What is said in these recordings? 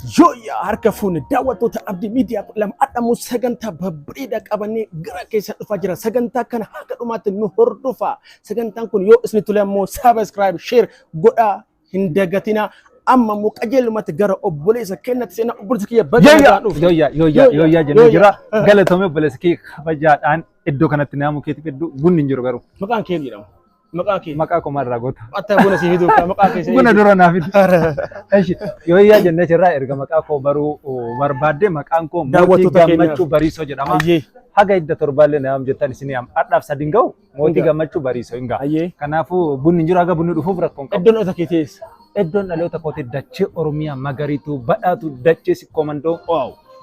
Yoya harka fuune daawwattoota Abdii Miidiyaa lama adhamu sagantaa babbareedaa qabannee gara keessa dhufaa jira. Sagantaa kana haga dhumaatti nu hordofaa. Sagantaan kun yoo isin tole ammoo subscribe, share godhaa hin dagatinaa. Amma immoo qajeelumatti gara obboleessa keenyatti seenaa obboleessa kiyya baga dhufu. Yoya jennee jira. Galatoomee obboleessa kiyya kabajaadhaan iddoo kanatti naamu keetiif iddoo bunni hin jiru garuu. Maqaan kee jedhamu. Maqaa komarraa goota. Atta buna si fidu maqaa keessa. Buna dura naaf fidu. Eshi yoya jennee jirra erga maqaa koo baruu barbaadde maqaan koo Mootii Gammachuu Bariisoo jedhama. Haga idda torbaallee naam jettan isin adhaaf sadin ga'u Mootii Gammachuu Bariisoo hin ga'a. Kanaafuu bunni hin jiru haga bunni dhufuuf rakkoon qabu. Iddoon dhaloota keetis. Iddoon dhaloota kootii dachee Oromiyaa magariituu badhaatu dachee Sikkoomandoo.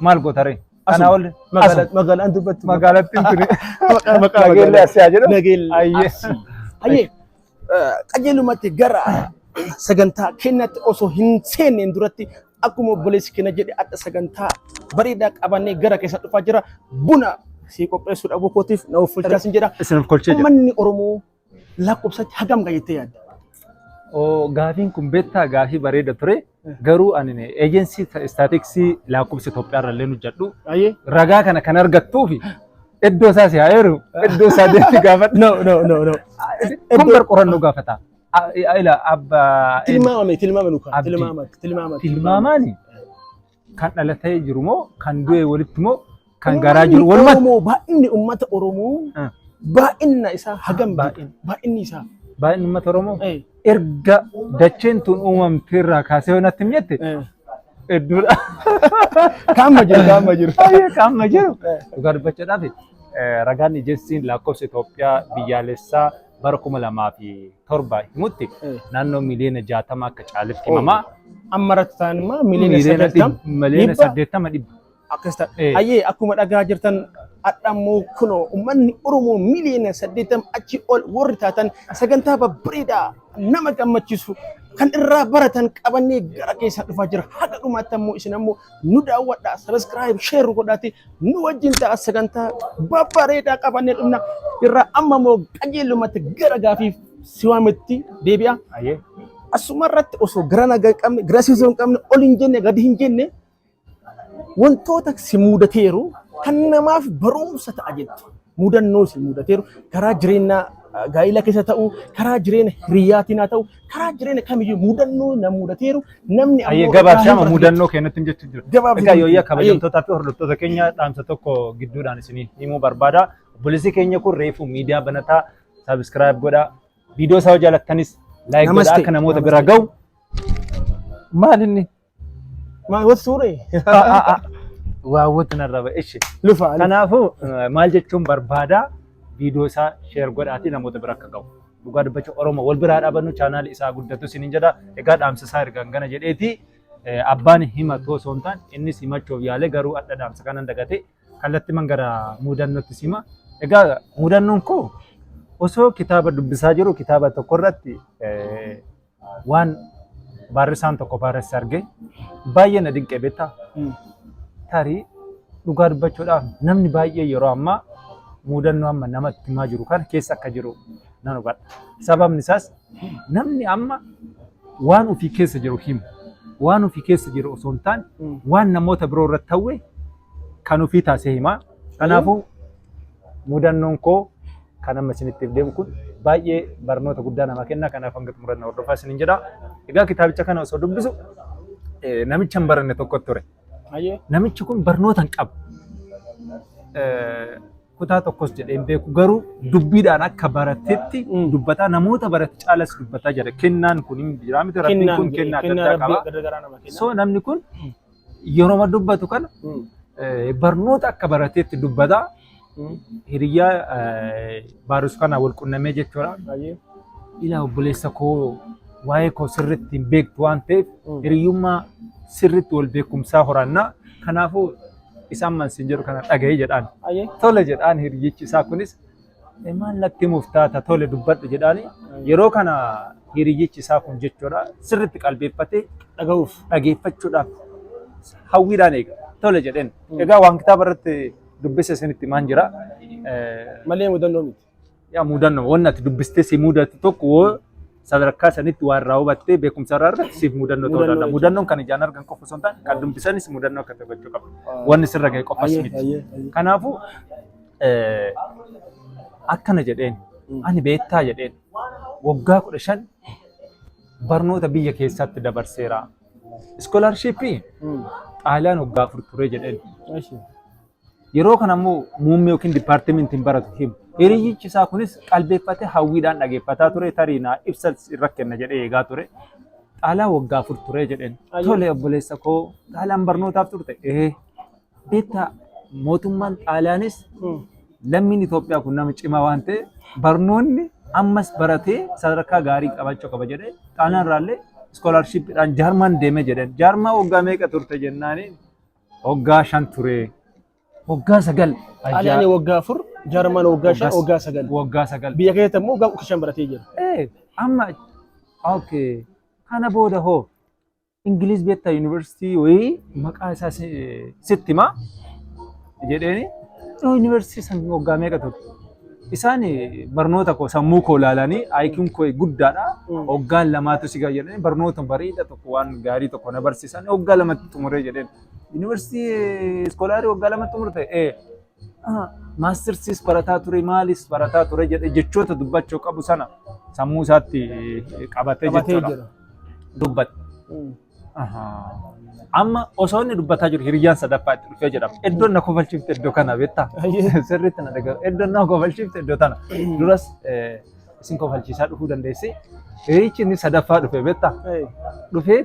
Maal gootare? Kana ol magaalaan dubbattu. Magaalattiin tuni. Maqaa nageellee asii jedhu. Nageellee. Ayyee qajeelumatti gara sagantaa keenyatti osoo hin seenneen duratti akkuma obboleessi keenya jedhe adda sagantaa bareedaa qabannee gara keessa dhufaa jira. Buna si qopheessuudhaaf bokkootiif na uffachaa sin jedha. Isin kolchee jedha. Uummanni Oromoo lakkoofsatti hagam gajettee yaadda? Gaafiin kun beektaa gaafii bareeda ture. Garuu ani eejensii istaatiksii lakkoofsa Itoophiyaa irra illee hojjedhu. Ragaa kana kan argattuufi iddoo isaa si haayeru iddoo isaa deemti gaafadhu. No. Kun qorannoo gaafata. Ila abba tilmaama nuka tilmaamaani kan dhalatee jiru moo kan du'e walitti moo kan garaa jiru walumaa baay'inni uummata Oromoo baay'inna isaa hagam baay'inni isaa baay'inni uummata Oromoo erga dacheen tun uumamte irraa kaasee yoo natti himte hedduudha. Kaamma jiru. Dhugaa dubbachuudhaaf ragaan ejensiin lakkoofsa Itoophiyaa biyyaalessaa bara 2007 himutti naannoo miliyoona 60 akka caaletti himamaa. Amma rattaan immoo miliyoona 80 dhibba. Akkasita. Ayyee akkuma dhagaa jirtan adhammoo kunoo uummanni Oromoo miliyoona 80 achi ol warri taatan sagantaa babbareedaa nama gammachiisu kan irraa baratan qabannee gara keessa dhufaa jira. Haga dhumaatti ammoo isin ammoo nu daawwadhaa, subscribe, share godhaati nu wajjin ta'a sagantaa babbareedaa qabannee dhufna. Irraa amma immoo qajeelumatti gara gaafii siwaametti deebi'a. Asuma irratti osoo gara nagaa hin qabne, gara siisoo hin qabne, ol hin jenne, gadi hin jenne wantoota si mudateeru kan namaaf barumsa ta'a jettu. Mudannoo si mudateeru karaa jireenyaa gaa'ila keessa ta'u, karaa jireenya hiriyaatiin haa ta'u, karaa jireenya kamiyyuu mudannoo nama mudateeru namni ammoo gabaabsama mudannoo keenyatti jechuu jira. Egaa yooyyaa kabajamtootaa fi hordoftoota keenya dhaamsa tokko gidduudhaan isinii himuu barbaada. Obboleessi keenya kun reefu miidiyaa banataa subscribe godhaa. Viidiyoo isaa jaalattanis like godhaa akka namoota bira ga'u. Maal inni? Maal wati suuree? Waawwatu narra ba'e. Lufa. Kanaafuu maal jechuun barbaada? Viidiyoo isaa share godhaatii namoota bira akka ga'u. Dhugaa dubbachuu Oromoo wal biraa dhaabannu chaanaali isaa guddatu isiniin jedha. Egaa dhaamsa isaa ergaan gana jedheeti abbaan himatu osoo hin taane innis himachuuf yaale garuu adda dhaamsa kanan dagate kallattii mangara mudannootti sima. Egaa mudannoon koo osoo kitaaba dubbisaa jiru kitaaba tokko irratti waan barreessaan tokko barreesse arge baay'ee na dinqee beektaa. Tarii dhugaa dubbachuudhaaf namni baay'ee yeroo ammaa mudannoo amma namatti himaa jiru kana keessa akka jiru nan hubadha. Sababni isaas namni amma waan ofii keessa jiru himu. Waan ofii keessa jiru osoo hin taane waan namoota biroo irratti ta'e kan ofii taasee himaa. Kanaafuu mudannoon koo kan amma isinitti deemu kun baay'ee barnoota guddaa nama kenna. Kanaaf hanga xumurannaa hordofaa isiniin jedha. Egaa kitaabicha kana osoo dubbisu namicha hin baranne tokko ture. Namichi kun barnoota hin qabu. Kutaa tokkos jedheen beeku garuu dubbiidhaan akka baratetti dubbataa namoota barate caalas dubbataa jira. Kennaan kun hin jira miti rabbiin kun kennaa adda addaa qaba. So namni kun yeroo dubbatu kana barnoota akka baratetti dubbataa hiriyyaa baarus kana wal qunnamee jechuudha. Ilaa obboleessa koo waa'ee koo sirriitti hin beektu waan ta'eef hiriyyummaa sirriitti wal beekumsaa horannaa. Kanaafuu isaan mansiin jedhu kana dhaga'ee jedhaan. Tole jedhaan hiriyyichi isaa kunis maal natti himuuf taata tole dubbadhu jedhaani. Yeroo kana hiriyyichi isaa kun jechuudha sirriitti qalbeeffatee dhageeffachuudhaaf hawwiidhaan eega. Tole jedheen. Egaa waan kitaaba irratti dubbise isinitti maan jira. Malee mudannoo miti. Yaa mudannoo wanni ati dubbistee si mudatu tokko sadarkaa sanitti waan raawwattee beekumsa irraa irratti siif mudannoo ta'uu danda'a. Mudannoon kan ijaan argan qofa osoo hin taane kan dubbisanis mudannoo akka taphachuu qabu. Wanni sirra ga'e qofas miti. Kanaafuu akkana jedheen ani beektaa jedheen waggaa 15 barnoota biyya keessatti dabarseera. Iskoolaarshiippii Xaaliyaan waggaa 4 ture jedheen. Yeroo kana ammoo muummee yookiin dipaartimentiin baratu himu. Hiriyyichi isaa kunis qalbeeffatee hawwiidhaan dhageeffataa ture tarii naa ibsa irra kenna jedhee eegaa ture. Xaaliyaan waggaa 4 ture jedheen. Tole obboleessa koo Xaaliyaan barnootaaf turte. Beektaa mootummaan Xaaliyaanis lammiin Itoophiyaa kun nama cimaa waan ta'e barnoonni ammas baratee sadarkaa gaarii qabachuu qaba jedhee Xaaliyaan irraallee iskoolaarshiippiidhaan Jaarmaan deeme jedheen. Jaarmaa waggaa meeqa turte jennaani waggaa 5 ture. Waggaa 9. Xaaliyaan waggaa 4, Jaarmaan waggaa 5, waggaa 9. Waggaa 9. Biyya keessatti immoo waggaa 15 baratee jira. Amma okay. Kana booda hoo Ingiliz beektaa yuunivarsiitii wayii maqaa isaa sitti himaa jedheeni yuunivarsiitii san waggaa meeqa turte? Isaan barnoota koo sammuu koo ilaalanii IQ'n koo guddaadha. Waggaan 2tu si jedhanii barnoota bareedaa tokko waan gaarii tokko na barsiisan waggaa 2 xumuree jedheen. Yuunivarsiitii iskoolaarii waggaa 2 xumurte maastirsiis barataa ture maalis barataa ture jedhe jechoota dubbachuu qabu sana sammuu isaatti qabatee jechuudha. Dubbat. Amma osoo inni dubbataa jiru hiriyyaan sadaffaa itti dhufee jedhama. Iddoon na kofalchiifte iddoo kana beektaa? Sirriitti na dhagahu. Iddoon na kofalchiifte iddoo tana. Duras isin kofalchiisaa dhufuu dandeessi. Hiriyyichi inni sadaffaa dhufe beektaa? Dhufee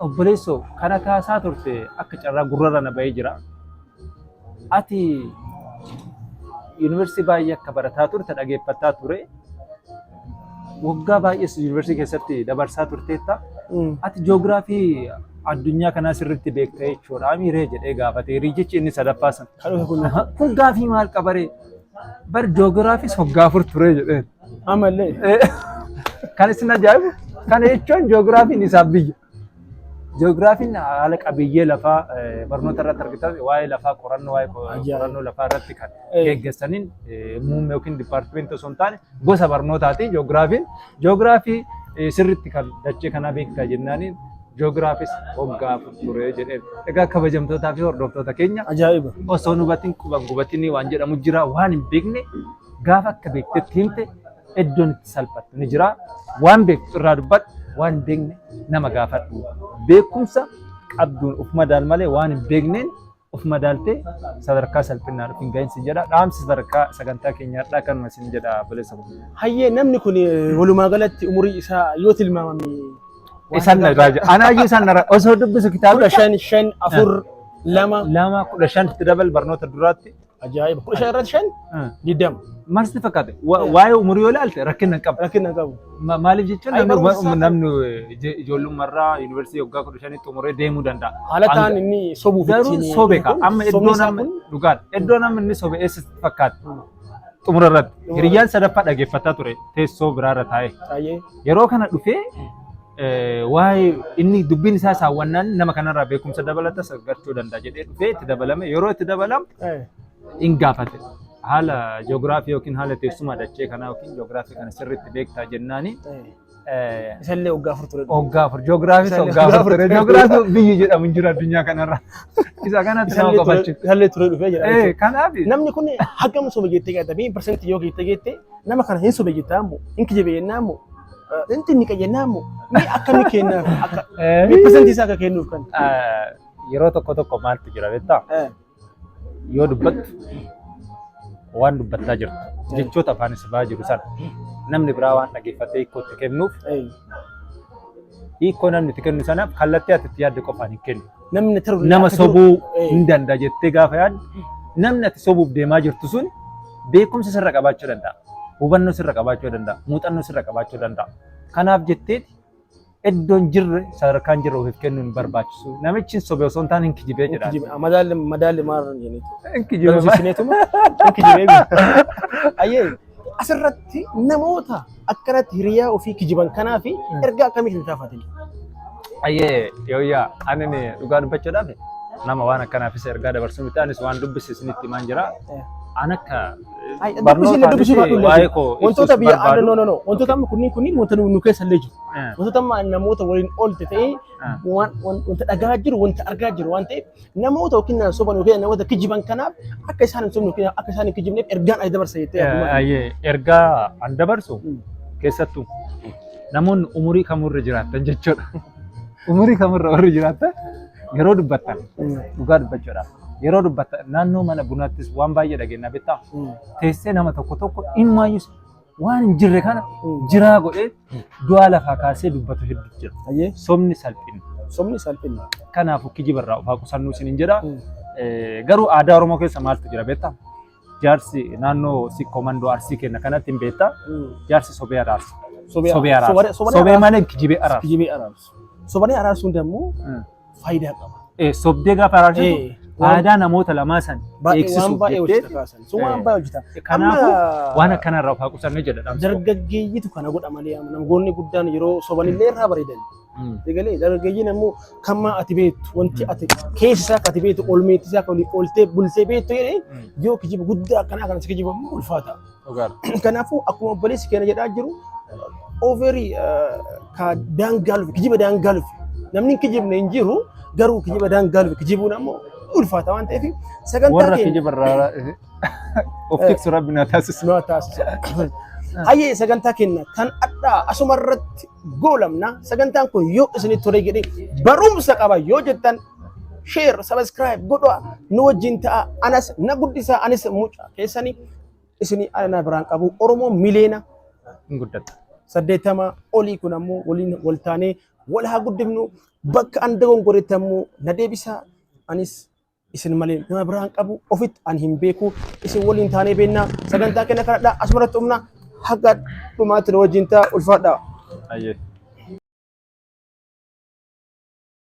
obboleessoo kana kaasaa turte akka carraa gurrarra na bahee jira. Ati yuunivarsiitii baay'ee akka barataa turte dhageeffataa ture. Waggaa baay'ees yuunivarsiitii keessatti dabarsaa turteetta. Ati ji'oogiraafii addunyaa kanaa sirriitti beekta jechuudha. Amiiree jedhee gaafate. Hiriyyichi inni sadaffaa san. Kun gaafii maal qabaree? Bar ji'oogiraafiis waggaa 4 ture jedheen. Amallee. Kan isin ajaa'ibu kana jechuun ji'oogiraafiin isaaf biyya. Ji'oogiraafiin haala qabiyyee lafaa barnoota irratti argitan waa'ee lafaa qorannoo lafaa irratti kan geggeessaniin muummee yookiin dipaartimentii osoo hin taane gosa barnootaati ji'oogiraafiin. Ji'oogiraafii sirriitti kan dachee kanaa beektaa jennaaniin ji'oogiraafis waggaa 4 ture jedheen. Egaa kabajamtootaa fi hordoftoota keenya ajaa'iba. Osoo hubatiin quban gubatiin waan jedhamu jira waan hin beekne gaafa akka beektetti himte iddoon itti salphattu ni jira. Waan beektu irraa dubbadhu. Waan beekne nama gaafadhu. Beekumsa qabduun of madaal malee waan hin beekneen of madaaltee sadarkaa salphinaa dhufin gahinsi jedha. Dhaamsi sadarkaa sagantaa keenyaadhaa kanuma isin jedha bilisa kun. Hayyee namni kun walumaa galatti umurii isaa yoo tilmaamame isan raaja. Anaayyuu isan osoo dubbisu kitaaba 15 4 2 15 itti dabal barnoota duraatti. Ajaa'iba. 15 irratti 5 diddama. Marsi fakkaate waa'ee umurii yoo ilaalte rakkina hin qabu. Rakkina hin qabu. Maaliif jechuun namni ijoollummaarraa yuunivarsiitii waggaa 15 xumuree deemuu danda'a. Haala ta'an inni sobuuf ittiin sobeeka. Amma iddoo namni dhugaadha. Iddoo namni inni sobe eessatti fakkaata. Xumura irratti. Hiriyyaan sadaffaa dhageeffataa ture teessoo biraarra taa'ee. Yeroo kana dhufee waa'ee inni dubbiin isaa saawwannaan nama kanarraa beekumsa dabalatas argachuu danda'a jedhee dhufee itti dabalame. Yeroo itti dabalamu hin gaafate. Haala ji'oogiraafii yookiin haala teessuma dachee kanaa yookiin ji'oogiraafii kana sirriitti beektaa jennaani. Isallee waggaa 4 ture. Waggaa 4 ji'oogiraafii waggaa 4 ture. Ji'oogiraafii biyyi jedhamu hin jiru addunyaa kanarra. Isa kanatti nama qofachiisa. Isallee ture dhufee jedha. Kanaaf namni kun hagam soba jettee gaadamee parsantii yoo geette nama kana hin soba jettaa ammoo hin kijibe jennaa ammoo inti inni qayyannaa ammoo mee akkamii kennaaf akka mee parsantii isaa akka kennuuf kan. Yeroo tokko maaltu jira beektaa? Yoo dubbattu waan dubbataa jirtu jechoota afaan isaa jiru sana namni biraa waan dhageeffatee hiikootti kennuuf hiikoo namni itti kennu sanaaf kallattii ati itti yaadde qofaan hin kennu. Nama sobuu hin danda'a jettee gaafa yaaddu namni ati sobuuf deemaa jirtu sun beekumsa sirra qabaachuu danda'a. Hubannoo sirra qabaachuu danda'a. Muuxannoo sirra qabaachuu danda'a. Kanaaf jetteeti iddoon jirre sadarkaan jirre ofiif kennuun barbaachisu. Namichi sobe osoo hin taane hin kijibee jedha. Madaalli maarran jenneetu. Hin kijibee. Hin kijibee. Ayyee asirratti namoota akkanatti hiriyaa ofii kijiban kanaa fi ergaa akkamii kan kaafatani? Ayyee yooyyaa ani dhugaa dubbachuudhaaf nama waan akkanaafis ergaa dabarsuu miti anis waan dubbise isinitti himaan jira. anakka dubbisi dubbisi waa'ee koo wantoota biyya no wantoota amma kunniin wanta nu keessa illee jiru wantoota amma namoota waliin oolte ta'ee wanta dhagaa jiru wanta argaa jiru waan ta'eef namoota yookiin soban yookiin namoota kijiban kanaaf akka isaan hin sobne yookiin akka isaan hin kijibneef ergaan ay dabarsa jettee ergaa an dabarsu keessattuu namoonni umurii kamurra jiraatan jechuudha. Umurii kamurra warri jiraatan yeroo dubbattan dhugaa dubbachuudhaaf yeroo dubbattan naannoo mana bunaattis waan baay'ee dhageenya beektaa teessee nama tokko inumayyuu waan hin jirre kana jiraa godhee du'a lafaa kaasee dubbatu hedduu jira. Somni salphina. Kanaafuu kijibarraa of haa qusannuu isin jedha. Garuu aadaa Oromoo keessa maaltu jira beektaa? Jaarsi naannoo sikkoo mandoo arsii kenna kanatti hin beektaa? Jaarsi sobee araarsa. Sobee malee kijibee araarsa. Sobanii araarsuun immoo faayidaa qaba. Sobdee gaafa araarsitu faayidaa namoota lamaa san eegsisuuf jettee waan baay'ee hojjeta. Kanaafuu waan akkanarraa of haa qusannee jedha. Dargaggeeyyitu kana godha malee namoonni guddaan yeroo sobanillee irraa bareedan. Egalee dargaggeeyyiin immoo kamma ati beektu wanti ati keessa ati beektu olmeetti isaa kan oltee bultee beektu yoo kijiba guddaa akkanaa kan si kijiba ulfaata. Kanaafuu akkuma obboleessi keenya jedhaa jiru overii ka daangaaluuf kijiba daangaaluuf namni kijibne hin jiru garuu kijiba daangaaluuf kijibuun ammoo ulfaata waan ta'eef sagantaa warra kijibarraa of tiksu rabbi na taasisu. Hayyee sagantaa kenna kan addaa asuma irratti goolamna sagantaan kun yoo isinitti tole jedhee barumsa qaba yoo jettan share subscribe godhaa nu wajjin ta'a anas na guddisaa anis mucaa keessanii isinii ana biraan qabu Oromoo miliyoona guddata. 80 olii kun ammoo waliin wal taanee wal haa guddifnu bakka an dogongoreetammoo na deebisaa anis isin malee nama biraan qabu ofitti an hin beeku isin waliin taanee beennaa sagantaa kenna kanadhaa asumarratti humna haga dhumaatti wajjin ta'a ulfaadhaa.